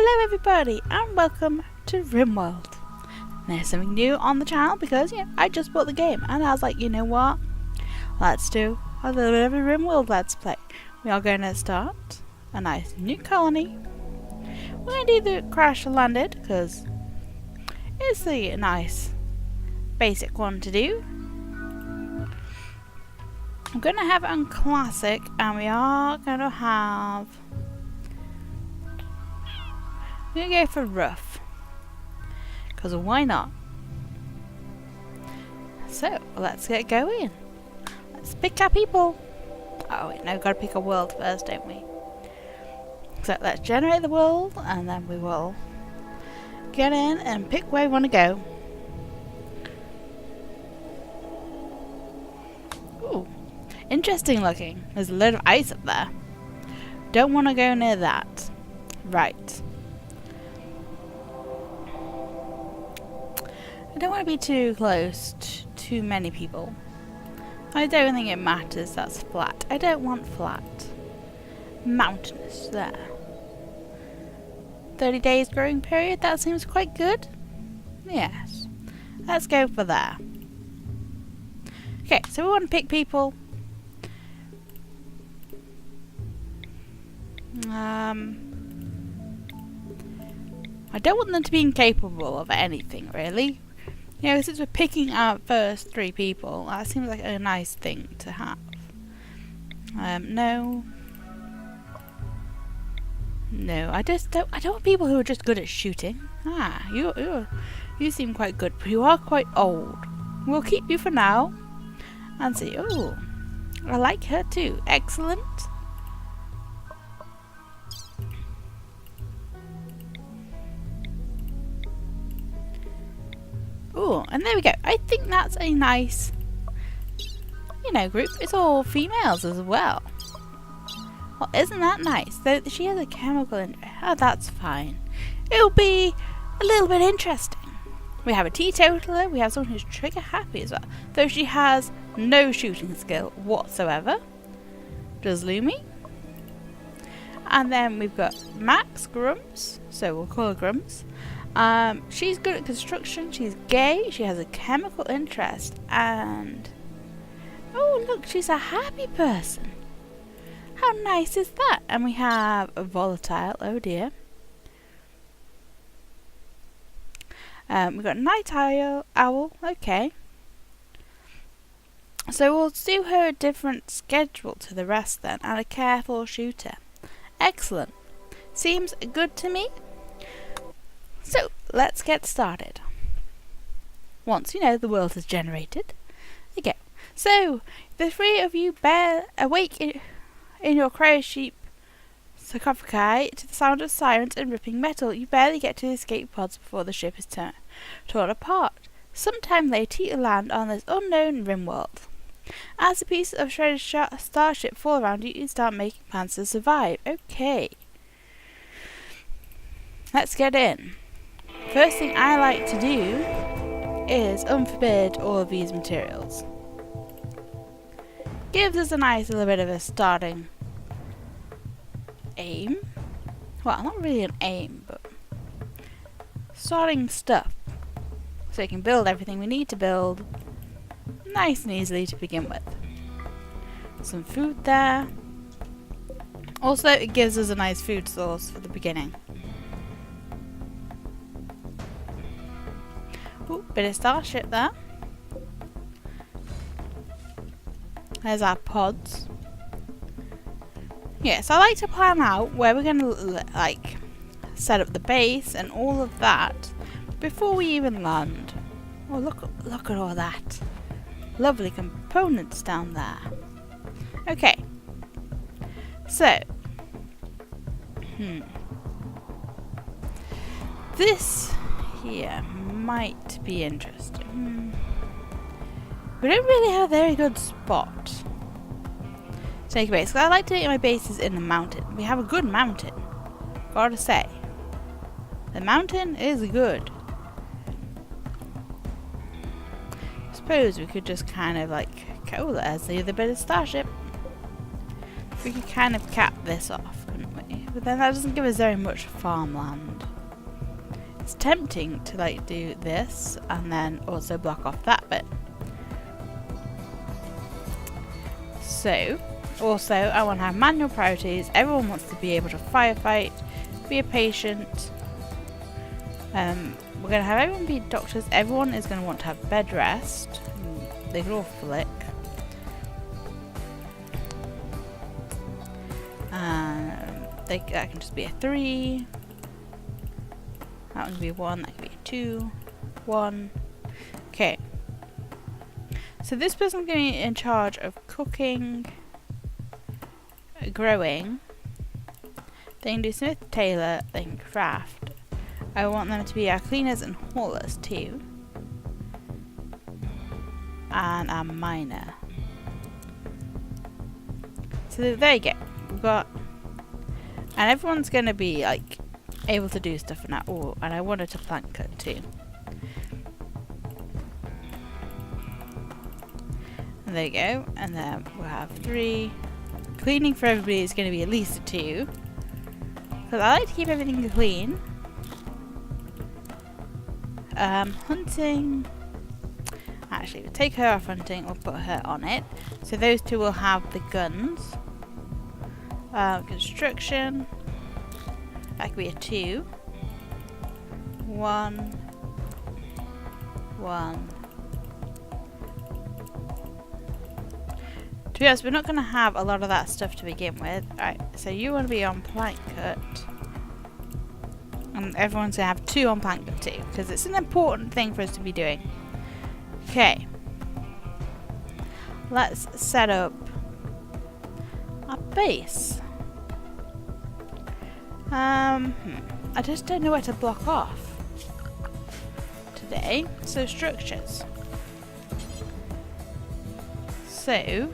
Hello everybody and welcome to Rimworld. There's something new on the channel because I just bought the game and I was like, you know what? Let's do a little bit of a Rimworld Let's Play. We are going to start a nice new colony. We're going to do the crash and landed because it's the nice basic one to do. I'm going to have it on classic and we are going to have... I'm going to go for rough. Because why not? So, let's get going. Let's pick our people. Oh wait, no, we've got to pick a world first, don't we? So, let's generate the world and then we will get in and pick where we want to go. Ooh, interesting looking. There's a load of ice up there. Don't want to go near that. Right. I don't want to be too close to too many people. I don't think it matters that's flat. I don't want flat. Mountainous there. 30 days growing period, that seems quite good. Yes. Let's go for there. Okay, so we want to pick people. I don't want them to be incapable of anything really. Since we're picking our first 3 people, that seems like a nice thing to have. No, I don't want people who are just good at shooting. You seem quite good, but you are quite old. We'll keep you for now, and see. Oh, I like her too. Excellent. Oh, and there we go. I think that's a nice, group. It's all females as well. Well, isn't that nice? So she has a chemical in her. Oh, that's fine. It'll be a little bit interesting. We have a teetotaler. We have someone who's trigger happy as well. Though she has no shooting skill whatsoever. Does Lumi. And then we've got Max Grumps. So we'll call her Grumps. She's good at construction, she's gay, she has a chemical interest, and... Oh, look, she's a happy person. How nice is that? And we have a volatile, oh dear. We've got night owl, okay. So we'll do her a different schedule to the rest then, and a careful shooter. Excellent. Seems good to me. So, let's get started. Once the world is generated. Okay. So, the 3 of you awake in your cryo-sheep sarcophagi to the sound of sirens and ripping metal. You barely get to the escape pods before the ship is torn apart. Sometime later, you land on this unknown Rimworld. As the pieces of shredded starship fall around you, you start making plans to survive. Okay. Let's get in. First thing I like to do is unforbid all of these materials. Gives us a nice little bit of a starting aim. Well, not really an aim, but starting stuff. So we can build everything we need to build nice and easily to begin with. Some food there. Also, it gives us a nice food source for the beginning. Ooh, bit of starship there. There's our pods. Yeah, so I like to plan out where we're going to set up the base and all of that before we even land. Oh, look at all that. Lovely components down there. Okay. So. This here might be interesting. We don't really have a very good spot to make a base. I like to make my bases in the mountain. We have a good mountain, gotta say. The mountain is good. I suppose we could just kind of oh, there's the other bit of starship. We could kind of cap this off, couldn't we? but then that doesn't give us very much farmland. It's tempting to like do this and then also block off that bit. So, also I want to have manual priorities. Everyone wants to be able to firefight, be a patient. We're going to have everyone be doctors. Everyone is going to want to have bed rest. They could all flick. That can just be a 3. That one can be a 1. That can be a 2. 1. Okay. So this person's going to be in charge of cooking, growing. They can do Smith, Tailor. They can craft. I want them to be our cleaners and haulers too. And our miner. So there you go. We've got... And everyone's going to be like able to do stuff in that. Oh, and I wanted to plant cut too. And there you go. And then we'll have 3. Cleaning for everybody is going to be at least a 2. Because I like to keep everything clean. Hunting. Actually, we'll take her off hunting. We'll put her on it. So those 2 will have the guns. Construction. That could be a 2. 1. 1. To be honest, we're not going to have a lot of that stuff to begin with. Alright, so you want to be on plank cut. And everyone's going to have 2 on plank cut too. Because it's an important thing for us to be doing. Okay. Let's set up our base. I just don't know where to block off today. So structures. So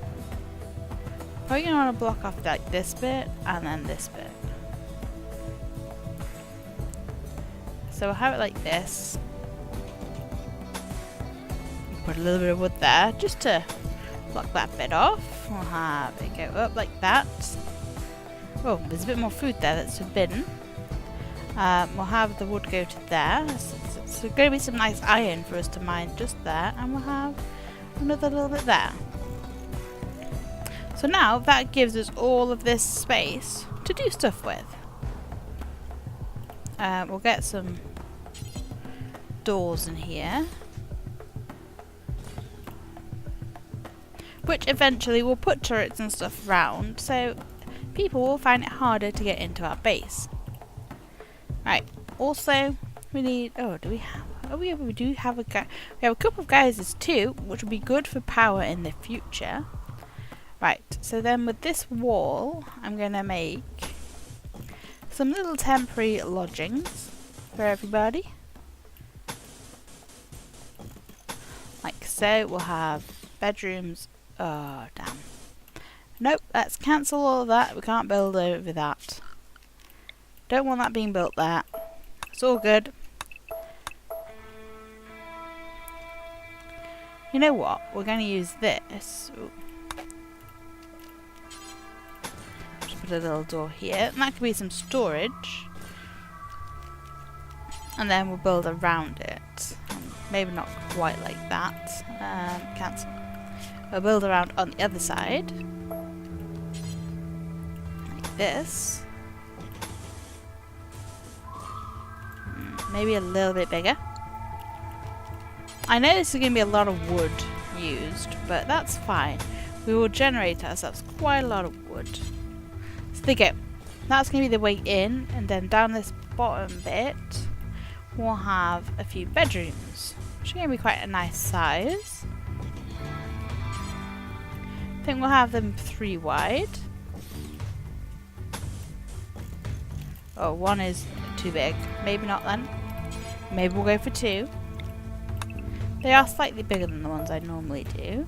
probably gonna want to block off like this bit and then this bit. So we'll have it like this. Put a little bit of wood there just to block that bit off. We'll have it go up like that. Oh, there's a bit more food there that's forbidden. We'll have the wood go to there. So there's going to be some nice iron for us to mine just there. And we'll have another little bit there. So now that gives us all of this space to do stuff with. We'll get some doors in here. Which eventually will put turrets and stuff around, so people will find it harder to get into our base. Right. Also, we need. Oh, do we have? Oh, we do have a guy. We have a couple of geysers too, which will be good for power in the future. Right. So then, with this wall, I'm gonna make some little temporary lodgings for everybody. Like so, we'll have bedrooms. Oh, damn. Nope, let's cancel all of that. We can't build over that. Don't want that being built there. It's all good. You know what? We're going to use this. Ooh. Just put a little door here. And that could be some storage. And then we'll build around it. Maybe not quite like that. Cancel. We'll build around on the other side. Like this. Maybe a little bit bigger. I know this is going to be a lot of wood used, but that's fine. We will generate ourselves quite a lot of wood. So there you go. That's going to be the way in, and then down this bottom bit, we'll have a few bedrooms, which are going to be quite a nice size. I think we'll have them 3 wide. Oh, 1 is too big. Maybe not then. Maybe we'll go for 2. They are slightly bigger than the ones I normally do.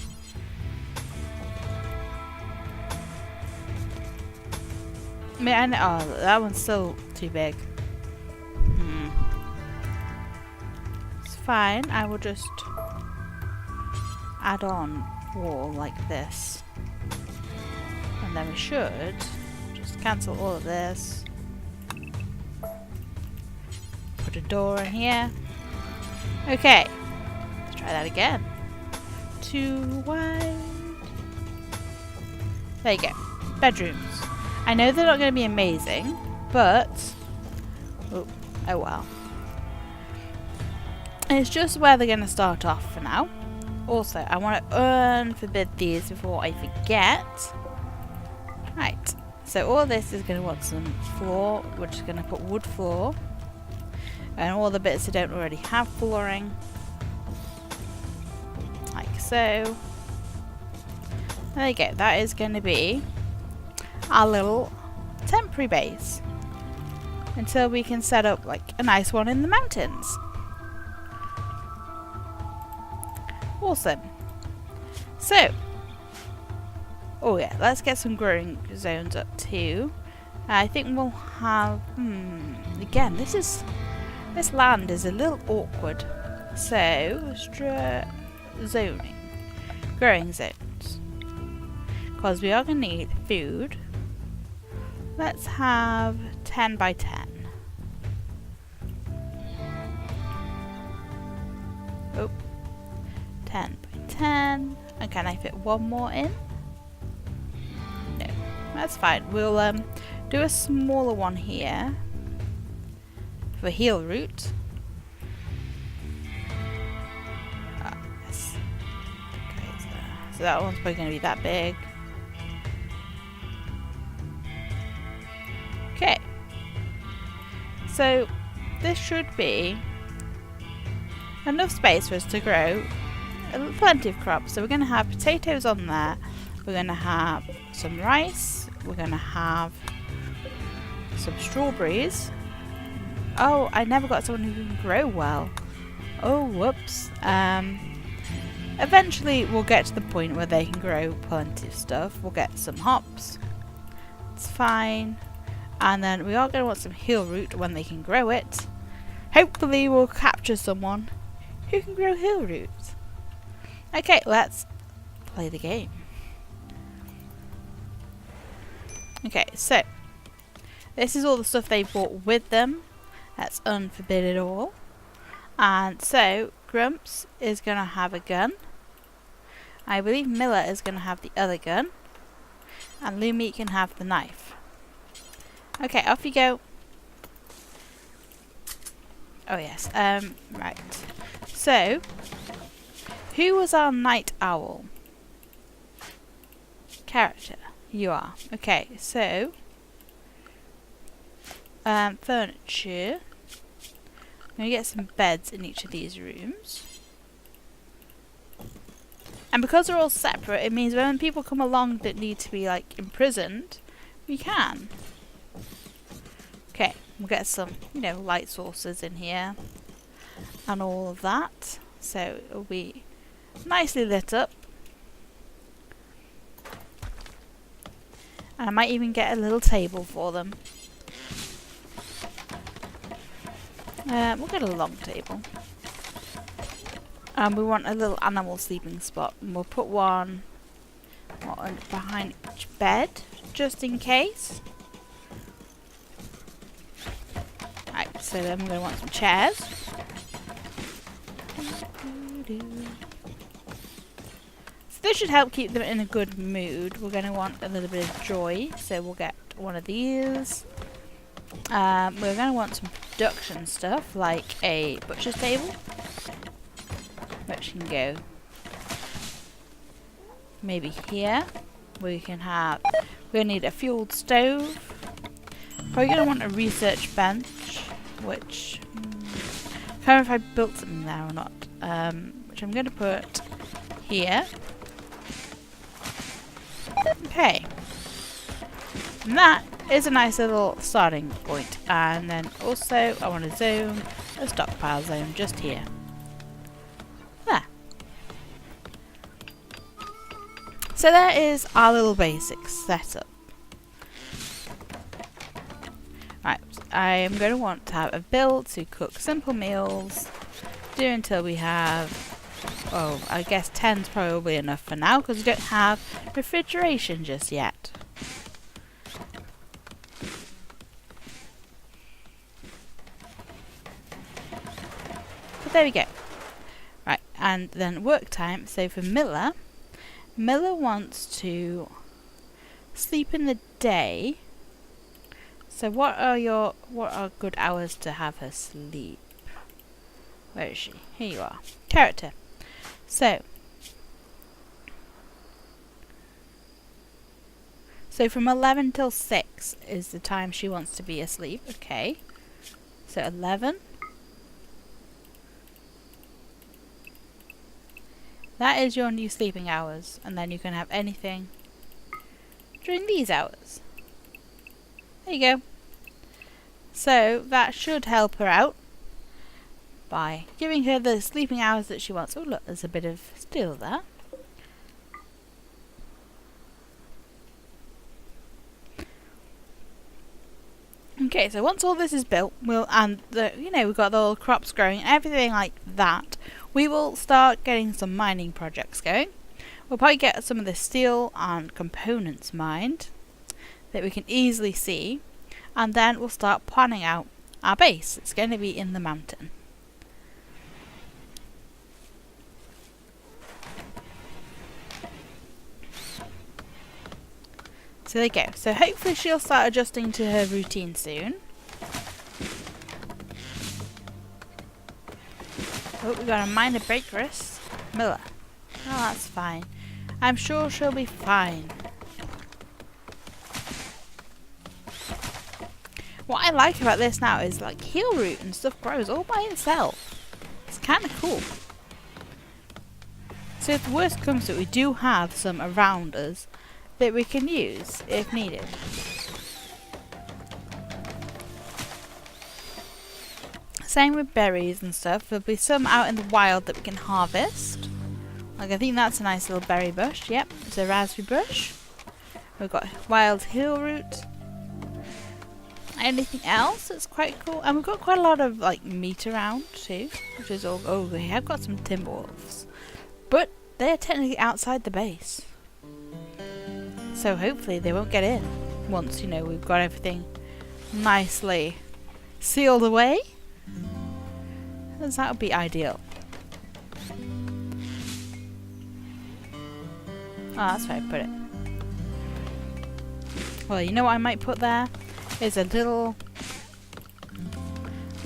I mean, I know, oh, that one's still too big. It's fine. I will just add on wall like this. And then we should just cancel all of this. put a door in here. Okay, let's try that again. 2 wide. There you go. Bedrooms. I know they're not going to be amazing, but oh well. It's just where they're going to start off for now. Also, I want to unforbid these before I forget. Right. So all this is going to want some floor. We're just going to put wood floor. And all the bits that don't already have flooring. Like so. There you go. That is going to be our little temporary base. Until we can set up like a nice one in the mountains. Awesome. So, oh yeah, let's get some growing zones up too. I think we'll have, again, this land is a little awkward. So, zoning, growing zones. Because we are going to need food. Let's have 10 by 10. Oh. 10 by 10. And can I fit one more in? No, that's fine. We'll do a smaller one here for heel root. Yes. Okay, so that one's probably going to be that big. Okay. So this should be enough space for us to grow plenty of crops. So we're going to have potatoes on there. We're going to have some rice. We're going to have some strawberries. Oh, I never got someone who can grow well. Oh, whoops. Eventually we'll get to the point where they can grow plenty of stuff. We'll get some hops. It's fine. And then we are going to want some heel root when they can grow it. Hopefully we'll capture someone who can grow heel root. Okay, let's play the game. Okay, so this is all the stuff they brought with them. Let's unforbid it all. And so Grumps is going to have a gun. I believe Miller is going to have the other gun. And Lumi can have the knife. Okay, off you go. Oh yes, right. So, who was our night owl character? You are. Okay, so furniture. I'm going to get some beds in each of these rooms. And because they're all separate, it means when people come along that need to be like imprisoned, we can. Okay, we'll get some, light sources in here and all of that. So it'll be nicely lit up. And I might even get a little table for them. We'll get a long table. And we want a little animal sleeping spot. And we'll put one behind each bed, just in case. Right, so then we're going to want some chairs. So this should help keep them in a good mood. We're going to want a little bit of joy, so we'll get one of these. We're going to want some production stuff, like a butcher's table, which can go maybe here. We're going to need a fueled stove. Probably going to want a research bench, which I can't remember if I built something there or not. Which I'm going to put here. Okay. And that is a nice little starting point. And then also I want to zone a stockpile zone just here. There. So that is our little basic setup. Right, I am going to want to have a build to cook simple meals. Do until we have, I guess 10's probably enough for now because we don't have refrigeration just yet. But there we go. Right, and then work time. So for Miller, Miller wants to sleep in the day. So what are good hours to have her sleep? Where is she? Here you are. Character. So from 11 till 6 is the time she wants to be asleep. Okay. So 11. That is your new sleeping hours. And then you can have anything during these hours. There you go. So that should help her out by giving her the sleeping hours that she wants. Oh look, there's a bit of steel there. Okay, so once all this is built, we've got the little crops growing and everything like that, we will start getting some mining projects going. We'll probably get some of the steel and components mined that we can easily see, and then we'll start planning out our base. It's going to be in the mountain. So there you go. So hopefully she'll start adjusting to her routine soon. Oh, we got a minor breakeress. Miller. Oh, that's fine. I'm sure she'll be fine. What I like about this now is like heal root and stuff grows all by itself. It's kind of cool. So if the worst comes to it, we do have some around us that we can use if needed. Same with berries and stuff. There'll be some out in the wild that we can harvest. Like I think that's a nice little berry bush. Yep, it's a raspberry bush. We've got wild heal root. Anything else that's quite cool? And we've got quite a lot of like meat around too, which is all. Oh, we have got some timber wolves, but they're technically outside the base. So hopefully they won't get in once, we've got everything nicely sealed away. Because that would be ideal. Oh, that's where I put it. Well, you know what I might put there? Is a little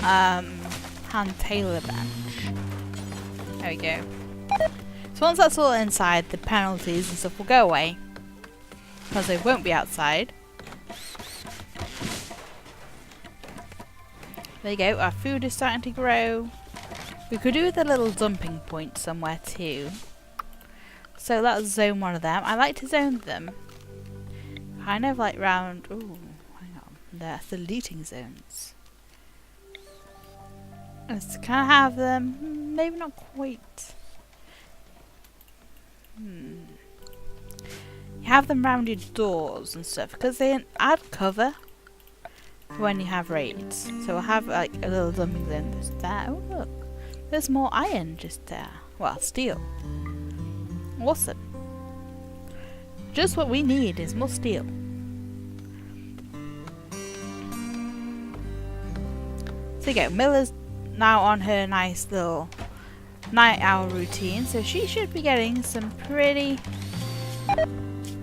hand tailor bench. There we go. So once that's all inside, the penalties and stuff will go away. Because they won't be outside. There you go, our food is starting to grow. We could do with a little dumping point somewhere too. So let's zone one of them. I like to zone them kind of like round. Ooh, hang on. That's the looting zones. Let's kind of have them. Maybe not quite. You have them round your doors and stuff because they add cover when you have raids. So we'll have like a little dumping zone just there. Oh look, there's more iron just there. Well, steel. Awesome. Just what we need is more steel. So you go. Miller's now on her nice little night owl routine, so she should be getting some pretty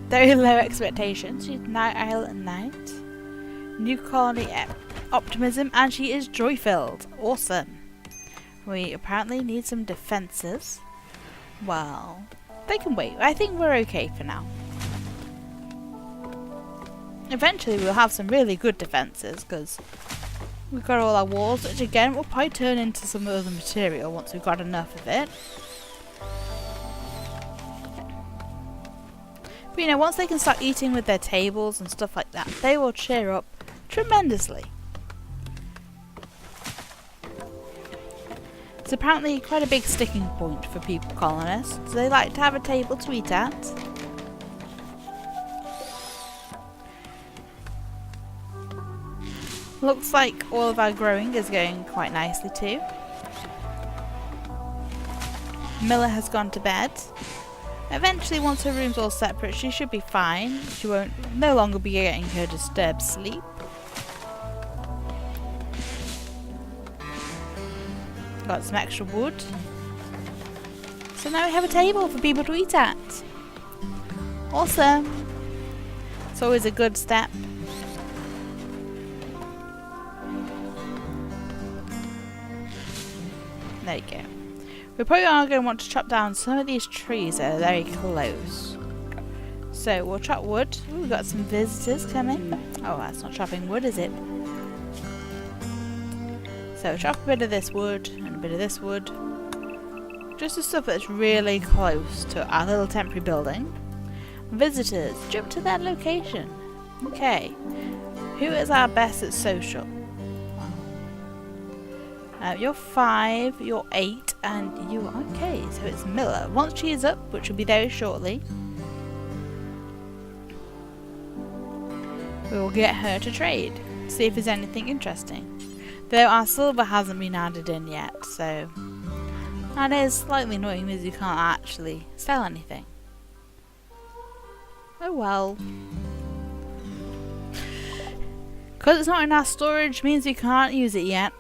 very low expectations. She's night owl at night. New colony optimism, and she is joy filled. Awesome. We apparently need some defenses. Well, they can wait. I think we're okay for now. Eventually we'll have some really good defenses because we've got all our walls, which again will probably turn into some other material once we've got enough of it. But once they can start eating with their tables and stuff like that, they will cheer up tremendously. It's apparently quite a big sticking point for people colonists. They like to have a table to eat at. Looks like all of our growing is going quite nicely too. Miller has gone to bed. Eventually, once her room's all separate, she should be fine. She won't no longer be getting her disturbed sleep. Got some extra wood. So now we have a table for people to eat at. Awesome. It's always a good step. There you go. We probably are going to want to chop down some of these trees that are very close. So we'll chop wood. Ooh, we've got some visitors coming. Oh, that's not chopping wood, is it? So chop a bit of this wood and a bit of this wood. Just the stuff that's really close to our little temporary building. Visitors, jump to that location. Okay. Who is our best at social? You're 5, you're 8, and you are okay. So it's Miller. Once she is up, which will be very shortly, we will get her to trade. See if there's anything interesting. Though our silver hasn't been added in yet, so that is slightly annoying because you can't actually sell anything. Oh well. Because it's not in our storage means we can't use it yet.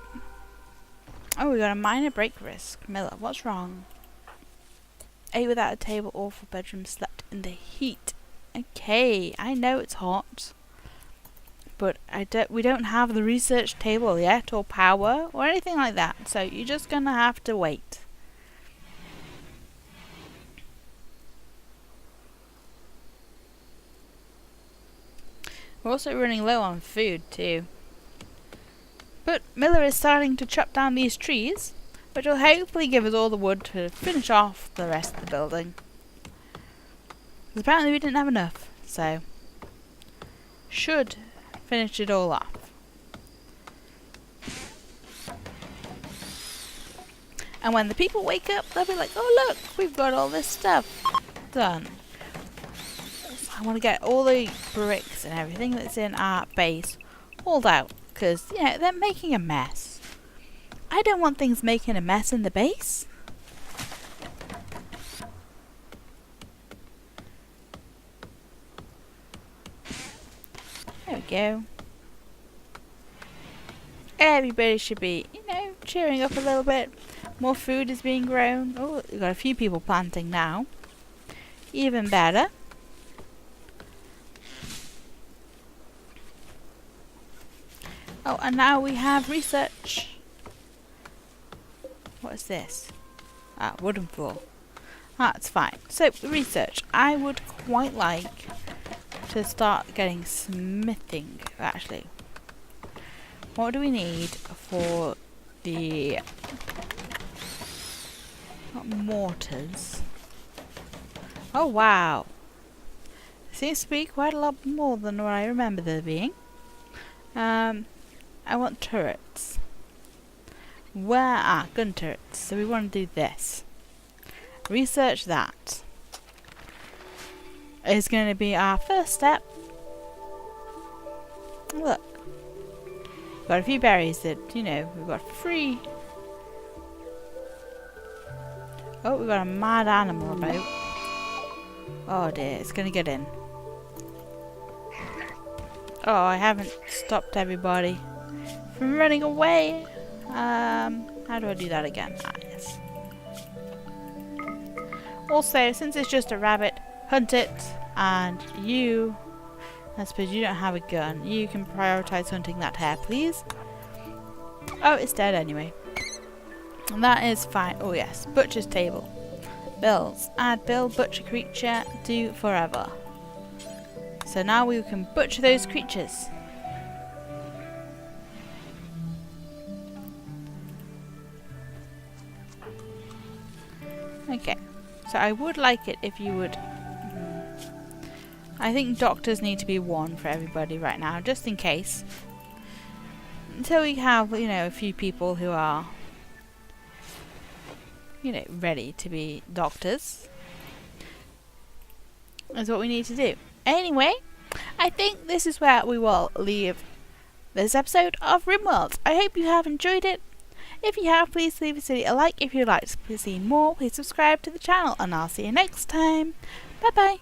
Oh, we got a minor break risk. Miller, what's wrong? 8 without a table, awful bedroom, slept in the heat. Okay, I know it's hot. But we don't have the research table yet, or power, or anything like that. So you're just going to have to wait. We're also running low on food too. But Miller is starting to chop down these trees, which will hopefully give us all the wood to finish off the rest of the building. Because apparently we didn't have enough, so should finish it all off. And when the people wake up, they'll be like, oh look, we've got all this stuff done. So I want to get all the bricks and everything that's in our base hauled out. Because, you know, they're making a mess. I don't want things making a mess in the base. There we go. Everybody should be, you know, cheering up a little bit. More food is being grown. Oh, we've got a few people planting now. Even better. Oh, and now we have research. What is this? Ah, wooden floor. That's fine. So, research. I would quite like to start getting smithing, actually. What do we need for the mortars? Oh, wow. Seems to be quite a lot more than what I remember there being. I want turrets. Where are gun turrets? So we want to do this. Research that. Is going to be our first step. Look. We've got a few berries that, you know, we've got free. Oh, we've got a mad animal about. Oh dear, it's going to get in. Oh, I haven't stopped everybody from running away. How do I do that again? Ah, yes. Also, since it's just a rabbit, hunt it, and you, I suppose you don't have a gun, you can prioritize hunting that hare, please. Oh, it's dead anyway. And that is fine. Oh yes, butcher's table. Bills. Add bill, butcher creature, do forever. So now we can butcher those creatures. Okay, so I would like it if you would. I think doctors need to be one for everybody right now, just in case. Until we have, you know, a few people who are, you know, ready to be doctors. Is what we need to do. Anyway, I think this is where we will leave this episode of Rimworld. I hope you have enjoyed it. If you have, please leave us a like. If you'd like to see more, please subscribe to the channel, and I'll see you next time. Bye bye.